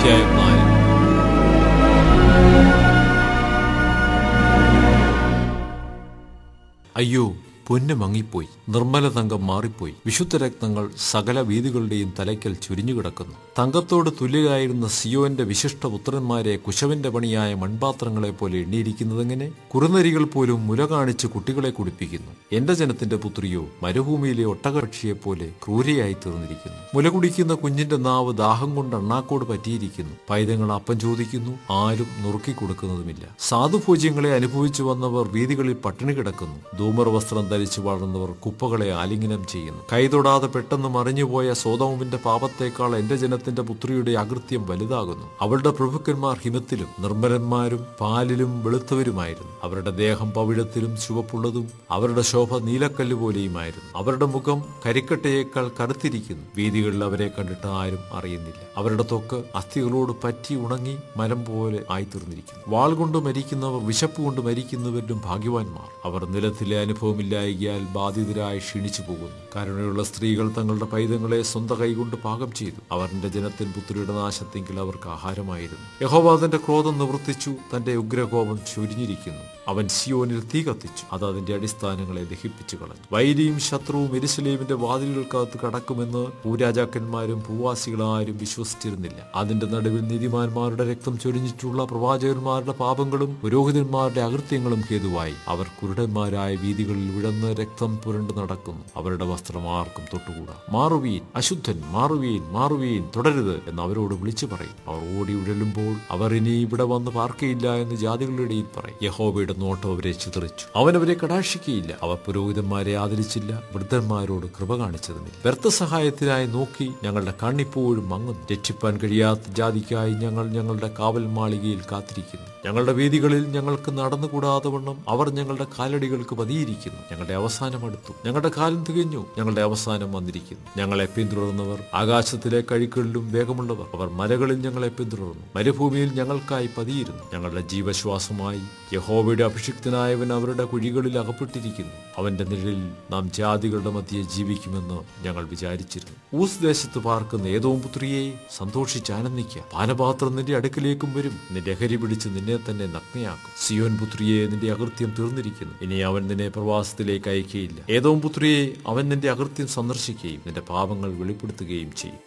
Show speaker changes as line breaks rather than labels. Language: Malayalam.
അധ്യായം 4. അയ്യോ, പൊന്നു മങ്ങിപ്പോയി, നിർമ്മല തങ്കം മാറിപ്പോയി. വിശുദ്ധ രത്നങ്ങൾ സകല വീതികളുടെയും തലയ്ക്കൽ ചുരിഞ്ഞുകിടക്കുന്നു. തങ്കത്തോട് തുല്യരായിരുന്ന സിയോന്റെ വിശിഷ്ട പുത്രന്മാരെ കുശവന്റെ പണിയായ മൺപാത്രങ്ങളെ പോലെ എണ്ണിയിരിക്കുന്നതെങ്ങനെ? കുറുനരികൾ പോലും മുല കാണിച്ച് കുട്ടികളെ കുടിപ്പിക്കുന്നു. എന്റെ ജനത്തിന്റെ പുത്രിയോ മരുഭൂമിയിലെ ഒട്ടകപക്ഷിയെപ്പോലെ ക്രൂരയായി തീർന്നിരിക്കുന്നു. മുല കുടിക്കുന്ന കുഞ്ഞിന്റെ നാവ് ദാഹം കൊണ്ട് അണ്ണാക്കോട് പറ്റിയിരിക്കുന്നു. പൈതങ്ങൾ അപ്പം ചോദിക്കുന്നു, ആരും നുറുക്കി കൊടുക്കുന്നതുമില്ല. സാധുഭോജ്യങ്ങളെ അനുഭവിച്ചു വന്നവർ വീതികളിൽ പട്ടിണി കിടക്കുന്നു. ധൂമർ വസ്ത്രം ധരിച്ചു വളർന്നവർ കുപ്പകളെ ആലിംഗനം ചെയ്യുന്നു. കൈതൊടാതെ പെട്ടെന്ന് മറിഞ്ഞുപോയ സോദോമിന്റെ പാപത്തേക്കാൾ എന്റെ ജനത്തിന്റെ പുത്രിയുടെ അകൃത്യം വലുതാകുന്നു. അവളുടെ പ്രഭുക്കന്മാർ ഹിമത്തിലും നിർമ്മലന്മാരും പാലിലും വെളുത്തവരുമായിരുന്നു. അവരുടെ ദേഹം പവിഴത്തിലും ചുവപ്പുള്ളതും അവരുടെ ശോഭ നീലക്കല്ല് പോലെയുമായിരുന്നു. അവരുടെ മുഖം കരിക്കട്ടയേക്കാൾ കറുത്തിരിക്കുന്നു. വീതികളിൽ അവരെ കണ്ടിട്ട് ആരും അറിയുന്നില്ല. അവരുടെ ത്വക്ക് അസ്ഥികളോട് പറ്റി ഉണങ്ങി മരം പോലെ ആയിത്തീർന്നിരിക്കുന്നു. വാൾ കൊണ്ട് മരിക്കുന്നവർ വിശപ്പ് കൊണ്ട് മരിക്കുന്നവരിലും ഭാഗ്യവാന്മാർ. അവർ നിലത്തിലെ അനുഭവമില്ലായികയാൽ ബാധിതരായി ക്ഷീണിച്ചു പോകുന്നു. കരുണയുള്ള സ്ത്രീകൾ തങ്ങളുടെ പൈതങ്ങളെ സ്വന്തം കൈകൊണ്ട് പാകം ചെയ്തു. അവരുടെ ജനത്തിൻ പുത്രിയുടെ നാശത്തെങ്കിൽ അവർക്ക് ആഹാരമായിരുന്നു. യഹോവ തന്റെ ക്രോധം നിവർത്തിച്ചു, തന്റെ ഉഗ്രകോപം ചൊരിഞ്ഞിരിക്കുന്നു. അവൻ സിയോനിൽ തീ കത്തിച്ചു, അത് അതിന്റെ അടിസ്ഥാനങ്ങളെ ദഹിപ്പിച്ചു കളഞ്ഞു. വൈരിയും ശത്രുവും യെരുശലേമിന്റെ വാതിലുകൾക്കകത്ത് കടക്കുമെന്ന് ഭൂരാജാക്കന്മാരും ഭൂവാസികളാരും വിശ്വസിച്ചിരുന്നില്ല. അതിന്റെ നടുവിൽ നീതിമാന്മാരുടെ രക്തം ചൊരിഞ്ഞിട്ടുള്ള പ്രവാചകന്മാരുടെ പാപങ്ങളും പുരോഹിതന്മാരുടെ അകൃത്യങ്ങളും ഹേതുവായി അവർ കുരുടന്മാരായ വീതികളിൽ വിഴന്ന് രക്തം പുരണ്ടു നടക്കുന്നു. അവരുടെ വസ്ത്രം ആർക്കും തൊട്ടുകൂടാ. മാറുവീൻ, അശുദ്ധൻ, മാറുവീൻ, മാറുവീൻ, തുടരുത് എന്ന് അവരോട് വിളിച്ചു പറയും. അവർ ഓടി ഉഴലുമ്പോൾ അവർ ഇനി ഇവിടെ വന്ന് പാർക്കയില്ല എന്ന് ജാതികളുടെ ഇടയിൽ പറയും. യഹോവയുടെ നോട്ടം അവരെ ചിതറിച്ചു, അവനവരെ കടാക്ഷിക്കയില്ല. അവർ പുരോഹിതന്മാരെ ആദരിച്ചില്ല, വൃദ്ധന്മാരോട് കൃപ കാണിച്ചതുമില്ല. വ്യർത്ഥ സഹായത്തിനായി നോക്കി ഞങ്ങളുടെ കണ്ണിപ്പോഴും മങ്ങുന്നു. രക്ഷിപ്പാൻ കഴിയാത്ത ജാതിക്കായി ഞങ്ങൾ ഞങ്ങളുടെ കാവൽ മാളികയിൽ കാത്തിരിക്കുന്നു. ഞങ്ങളുടെ വീതികളിൽ ഞങ്ങൾക്ക് നടന്നുകൂടാതെ വണ്ണം അവർ ഞങ്ങളുടെ കാലടികൾക്ക് പതിയിരിക്കുന്നു. ഞങ്ങളുടെ അവസാനം അടുത്തു, ഞങ്ങളുടെ കാലം തികഞ്ഞു, ഞങ്ങളുടെ അവസാനം വന്നിരിക്കുന്നു. ഞങ്ങളെ പിന്തുടർന്നവർ ആകാശത്തിലെ കഴികളിലും വേഗമുള്ളവർ. അവർ മലകളിൽ ഞങ്ങളെ പിന്തുടർന്നു, മരുഭൂമിയിൽ ഞങ്ങൾക്കായി പതിയിരുന്നു. ഞങ്ങളുടെ ജീവശ്വാസമായി യഹോവയുടെ അഭിഷിക്തനായവൻ അവരുടെ കുഴികളിൽ അകപ്പെട്ടിരിക്കുന്നു. അവന്റെ നിഴലിൽ നാം ജാതികളുടെ മധ്യേ ജീവിക്കുമെന്ന് ഞങ്ങൾ വിചാരിച്ചിരുന്നു. ഊസ് ദേശത്ത് പാർക്കുന്ന ഏദോം പുത്രിയെ സന്തോഷിച്ചാനന്ദിക്കുക. പാനപാത്രം നിന്റെ അടുക്കിലേക്കും വരും, നിന്റെ ലഹരി പിടിച്ച് നിന്നെ തന്നെ നഗ്നയാക്കും. സിയോൻ പുത്രിയെ, നിന്റെ അകൃത്യം തീർന്നിരിക്കുന്നു, ഇനി അവൻ നിന്നെ പ്രവാസത്തിലേക്ക് അയക്കുകയില്ല. ഏദോം പുത്രിയെ, അവൻ നിന്റെ അകൃത്യം സന്ദർശിക്കുകയും നിന്റെ പാപങ്ങൾ വെളിപ്പെടുത്തുകയും ചെയ്യും.